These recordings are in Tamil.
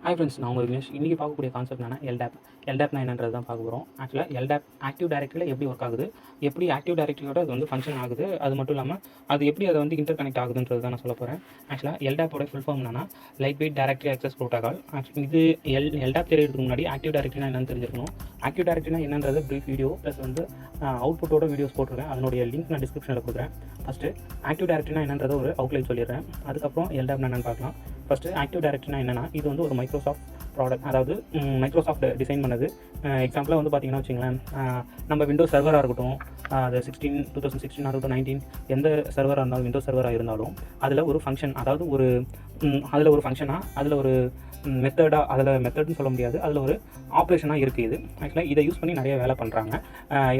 ஹாய் ஃப்ரெண்ட்ஸ், நான் உங்கள் விக்னேஷ். இன்றைக்கி பார்க்கக்கூடிய கான்செப்ட் என்னன்னா LDAP. LDAPனா என்னன்றது தான் பார்க்க போகிறோம். ஆக்சுவலாக LDAP ஆக்டிவ் டைரக்டரியில் எப்படி ஒர்க் ஆகுது, எப்படி ஆக்டிவ் டைரக்டரியோட அது வந்து ஃபங்க்ஷன் ஆகுது, அது மட்டும் இல்லாமல் அது எப்படி அதை வந்து இன்டர் கனெக்ட் ஆகுதுன்றது தான் நான் சொல்ல போகிறேன். ஆக்சுவலாக LDAPோட ஃபுல் ஃபார்ம் என்னன்னா light weight directory access protocol. இது LDAP தெரியறதுக்கு முன்னாடி ஆக்டிவ் டைரக்டரினா என்னன்னு தெரிஞ்சிருக்கணும். ஆக்டிவ் டைரக்டரினா என்னன்றது ப்ரீஃப் வீடியோ ப்ளஸ் வந்து அவுட்புட்டோட வீடியோஸ் போட்டிருக்கேன். அதனுடைய லிங்க் நான் டிஸ்கிரிப்ஷனில் கொடுக்குறேன். ஃபஸ்ட்டு ஆக்டிவ் டைரக்டரினா என்னன்றதை ஒரு அவுட்லைன் சொல்லிடுறேன். அதுக்கப்புறம் LDAPனா என்னன்னு பார்க்கலாம். ஃபஸ்ட்டு ஆக்டிவ் டைரக்டரினா என்னென்னா, இது வந்து ஒரு மைக்ரோசாஃப்ட் ப்ராடக்ட், அதாவது மைக்ரோசாஃப்ட் டிசைன் பண்ணது. எக்ஸாம்பிளாக வந்து பார்த்திங்கன்னா வச்சுங்களேன், நம்ம விண்டோஸ் சர்வராக இருக்கட்டும், அது 2016 ஆகட்டும் 19 எந்த சர்வராக இருந்தாலும், விண்டோஸ் சர்வராக இருந்தாலும் அதில் ஒரு ஃபங்க்ஷன், அதாவது ஒரு அதில் ஒரு ஃபங்க்ஷனாக, அதில் ஒரு மெத்தடாக, அதில் மெத்தட்னு சொல்ல முடியாது, அதில் ஒரு ஆப்ரேஷனாக இருக்குது. இது ஆக்சுவலாக இதை யூஸ் பண்ணி நிறைய வேலை பண்ணுறாங்க.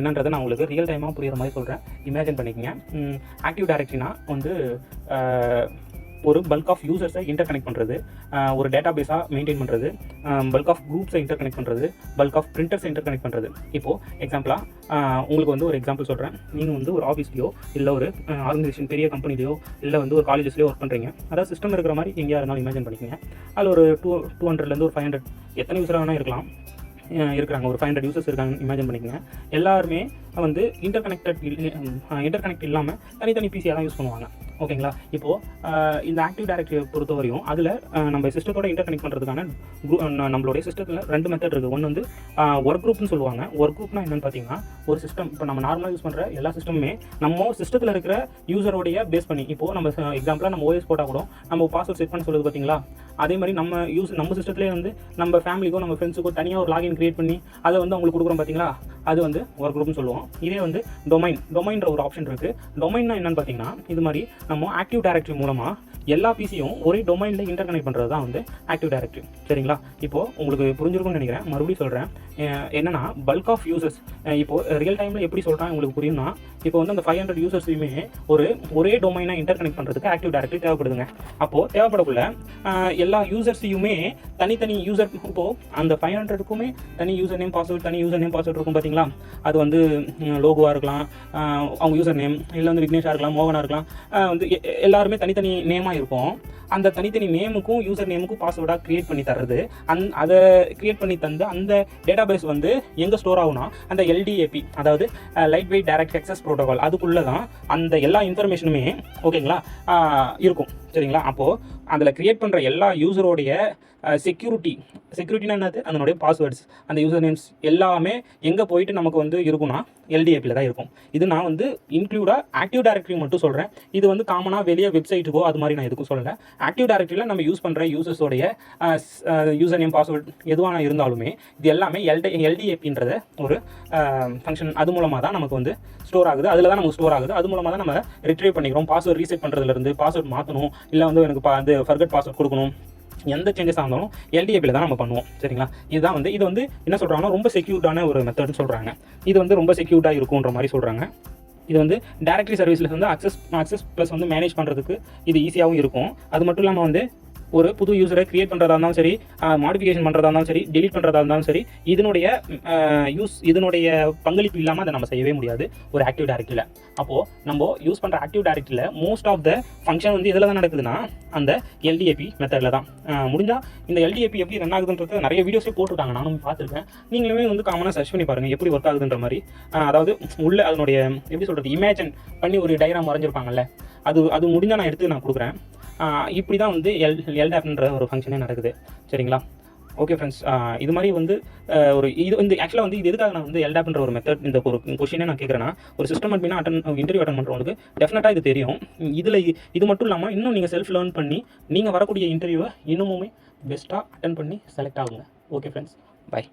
என்னன்றதை நான் உங்களுக்கு ரியல் டைமாக புரிகிற மாதிரி சொல்கிறேன். இமேஜின் பண்ணிக்கங்க. ஆக்டிவ் டைரக்டரினா வந்து ஒரு பல்க் ஆஃப் யூசர்ஸை இன்டர் கனெக்ட் பண்ணுறது, ஒரு டேட்டா பேஸாக மெயின்டைன் பண்ணுறது, பல்க் ஆஃப் குரூப்ஸை இன்டர் கனெக்ட் பண்ணுறது, பல்க் ஆஃப் பிரிண்டர்ஸை இன்டர் கனெக்ட் பண்ணுறது. இப்போது எக்ஸாம்பிளாக உங்களுக்கு வந்து ஒரு எக்ஸாம்பிள் சொல்கிறேன். நீங்கள் வந்து ஒரு ஆஃபீஸ்லையோ இல்லை ஒரு ஆர்கனைசேஷன் பெரிய கம்பெனிலையோ இல்லை வந்து ஒரு காலேஜஸ்லையோ ஒர்க் பண்ணுறீங்க. அதாவது சிஸ்டம் இருக்கிற மாதிரி எங்கேயா இருந்தாலும் இமேஜின் பண்ணிக்கங்க. அதில் ஒரு 200லேருந்து ஒரு 500 எத்தனை யூஸராக வேணால் இருக்கலாம் இருக்கிறாங்க. ஒரு 500 யூசர்ஸ் இருக்காங்கன்னு இமேஜின் பண்ணிக்கங்க. எல்லாருமே வந்து இன்டர் கனெக்ட் இல்லாமல் தனித்தனி பிசியாக தான் யூஸ் பண்ணுவாங்க. ஓகேங்களா? இப்போது இந்த ஆக்டிவ் டைரக்டரியை பொறுத்தவரையும் அதில் நம்ம சிஸ்டத்தோட இன்டர் கனெக்ட் பண்ணுறதுக்கான நம்மளுடைய சிஸ்டத்தில் 2 மெத்தட் இருக்குது. ஒன்று வந்து ஒர்க் குரூப்னு சொல்லுவாங்க. ஒர்க் குரூப்னா என்னென்னு பார்த்தீங்கன்னா, ஒரு சிஸ்டம் இப்போ நம்ம நார்மலாக யூஸ் பண்ணுற எல்லா சிஸ்டமுமே நம்ம சிஸ்டத்தில் இருக்கிற யூசரோடைய பேஸ் பண்ணி, இப்போது நம்ம எக்ஸாம்பிளாக நம்ம ஓஎஸ் போட்டால் கூட நம்ம பாஸ்வேர்ட் செட் பண்ண சொல்லுது பார்த்தீங்களா, அதே மாதிரி நம்ம சிஸ்டத்துலேயே வந்து நம்ம ஃபேமிலிக்கோ நம்ம ஃப்ரெண்ட்ஸுக்கோ தனியாக ஒரு லாகின் கிரியேட் பண்ணி அதை வந்து அவங்களுக்கு கொடுக்குறோம் பார்த்தீங்களா, அது வந்து ஒர்க் குரூப்னு சொல்லுவோம். இதே வந்து டொமைன்ற ஒரு ஆப்ஷன் இருக்குது. டொமைன்னா என்னென்னு பார்த்தீங்கன்னா, இது மாதிரி நம்ம ஆக்டிவ் டைரக்டரி மூலமாக எல்லா பிசியும் ஒரே டொமைனில் இன்டர் கனெக்ட் பண்ணுறது தான் வந்து ஆக்டிவ் டைரக்டரி. சரிங்களா? இப்போது உங்களுக்கு புரிஞ்சிருக்கும்னு நினைக்கிறேன். மறுபடியும் சொல்கிறேன். என்னென்னா, பல்க் ஆஃப் யூசர்ஸ் இப்போது ரியல் டைமில் எப்படி சொல்கிறேன் உங்களுக்கு புரியும்னா, இப்போ வந்து அந்த 500 யூசர்ஸையுமே ஒரே டொமைனை இன்டர் கனெக்ட் பண்ணுறதுக்கு ஆக்டிவ் டைரக்டரி தேவைப்படுதுங்க. அப்போது தேவைப்படக்குள்ள எல்லா யூசர்ஸையுமே தனித்தனி யூசர், இப்போது அந்த 500க்குமே தனி யூசர் நேம் பாஸ்வேர்ட் இருக்கும் பார்த்தீங்களா. அது வந்து லோகோவாக இருக்கலாம், அவங்க யூசர் நேம், இல்லை வந்து விக்னேஷாக இருக்கலாம், மோகனாக இருக்கலாம், வந்து எல்லாருமே தனித்தனி நேமாக இருக்கும். அந்த தனித்தனி நேமுக்கும் யூசர் நேமுக்கும் பாஸ்வேர்டாக க்ரியேட் பண்ணி தர்றது, அதை க்ரியேட் பண்ணி தந்து அந்த டேட்டா பேஸ் வந்து எங்கே ஸ்டோர் ஆகுனா அந்த LDAP, அதாவது light weight direct access protocol, அதுக்குள்ளே தான் அந்த எல்லா இன்ஃபர்மேஷனுமே ஓகேங்களா இருக்கும். சரிங்களா? அப்போது அதில் க்ரியேட் பண்ணுற எல்லா யூசரோடைய செக்யூரிட்டினா என்னது, அதனுடைய பாஸ்வேர்ட்ஸ், அந்த யூசர் நேம்ஸ் எல்லாமே எங்கே போயிட்டு நமக்கு வந்து இருக்குன்னா LDAPயில் தான் இருக்கும். இது நான் வந்து இன்க்ளூடாக ஆக்டிவ் டைரக்டரி மட்டும் சொல்கிறேன். இது வந்து காமனாக வெளியே வெப்சைட்டுக்கோ அது மாதிரி நான் எதுக்கும் சொல்லலை. ஆக்டிவ் டைரக்டரியில் நம்ம யூஸ் பண்ணுற யூசர்ஸோடைய யூசர் நேம் பாஸ்வேர்ட் எதுவான இருந்தாலுமே இது எல்லாமே LDAPன்றத ஒரு ஃபங்க்ஷன், அது மூலமாக தான் நமக்கு வந்து ஸ்டோர் ஆகுது. அதில் தான் நமக்கு ஸ்டோர் ஆகுது. அது மூலமாக தான் நம்ம ரிட்ரைவ் பண்ணிக்கிறோம். பாஸ்வேர்ட் ரீசெட் பண்ணுறதுலேருந்து, பாஸ்வேர்ட் மாற்றணும், இல்லை வந்து எனக்கு வந்து ஃபர்கட் பாஸ்வேர்ட் கொடுக்கணும், எந்த சேஞ்சஸ் ஆனாலும் LDAPயில் தான் நம்ம பண்ணுவோம். சரிங்களா? இது வந்து என்ன சொல்கிறாங்கன்னா, ரொம்ப செக்யூர்டான ஒரு மெத்தட்னு சொல்கிறாங்க. இது வந்து ரொம்ப செக்யூர்டாக இருக்குன்ற மாதிரி சொல்கிறாங்க. இது வந்து டைரக்டரி சர்வீஸில் வந்து அக்சஸ் ப்ளஸ் வந்து மேனேஜ் பண்ணுறதுக்கு இது ஈஸியாகவும் இருக்கும். அது மட்டும் இல்லாமல் வந்து ஒரு புது யூஸரை க்ரியேட் பண்ணுறதா இருந்தாலும் சரி, மாடிஃபிகேஷன் பண்ணுறதா இருந்தாலும் சரி, டெலீட் பண்ணுறதா இருந்தாலும் சரி, இதனுடைய பங்களிப்பு இல்லாமல் அதை நம்ம செய்யவே முடியாது ஒரு ஆக்டிவ் டைரக்டரியில். அப்போது நம்ம யூஸ் பண்ணுற ஆக்டிவ் டைரக்டரியில் மோஸ்ட் ஆஃப் த ஃபங்க்ஷன் வந்து இதில் தான் நடக்குதுன்னா அந்த LDAP மெத்தடில் தான். முடிஞ்சால் இந்த LDAP எப்படி ரன் ஆகுதுன்றது நிறைய வீடியோஸே போட்டிருக்காங்க, நானும் பார்த்துருக்கேன். நீங்களுமே வந்து காமனாக சர்ச் பண்ணி பாருங்கள் எப்படி ஒர்க் ஆகுதுன்ற மாதிரி. அதாவது உள்ள அதனுடைய எப்படி சொல்கிறது, இமேஜின் பண்ணி ஒரு டயக்ராம் வரைஞ்சிருப்பாங்கல்ல, அது முடிஞ்சால் நான் எடுத்து நான் கொடுக்குறேன். இப்படி தான் வந்து LDAPன்ற ஒரு ஃபங்க்ஷனே நடக்குது. சரிங்களா? ஓகே ஃப்ரெண்ட்ஸ், இது மாதிரி வந்து இது வந்து ஆக்சுவலாக வந்து இது எதுக்காக நான் வந்து LDAPன்ற ஒரு மெத்தட், இந்த ஒரு கொஷினே நான் கேட்குறேன்னா, ஒரு சிஸ்டம் அட்மினா இன்டர்வியூ அட்டன் பண்ணுறவங்களுக்கு டெஃபினட்டாக இது தெரியும். இது மட்டும் இல்லாமல் இன்னும் நீங்கள் செல்ஃப் லேர்ன் பண்ணி நீங்கள் வரக்கூடிய இன்டர்வியூவை இன்னுமுமே பெஸ்ட்டாக அட்டன் பண்ணி செலக்ட் ஆகுங்க. Okay friends, by.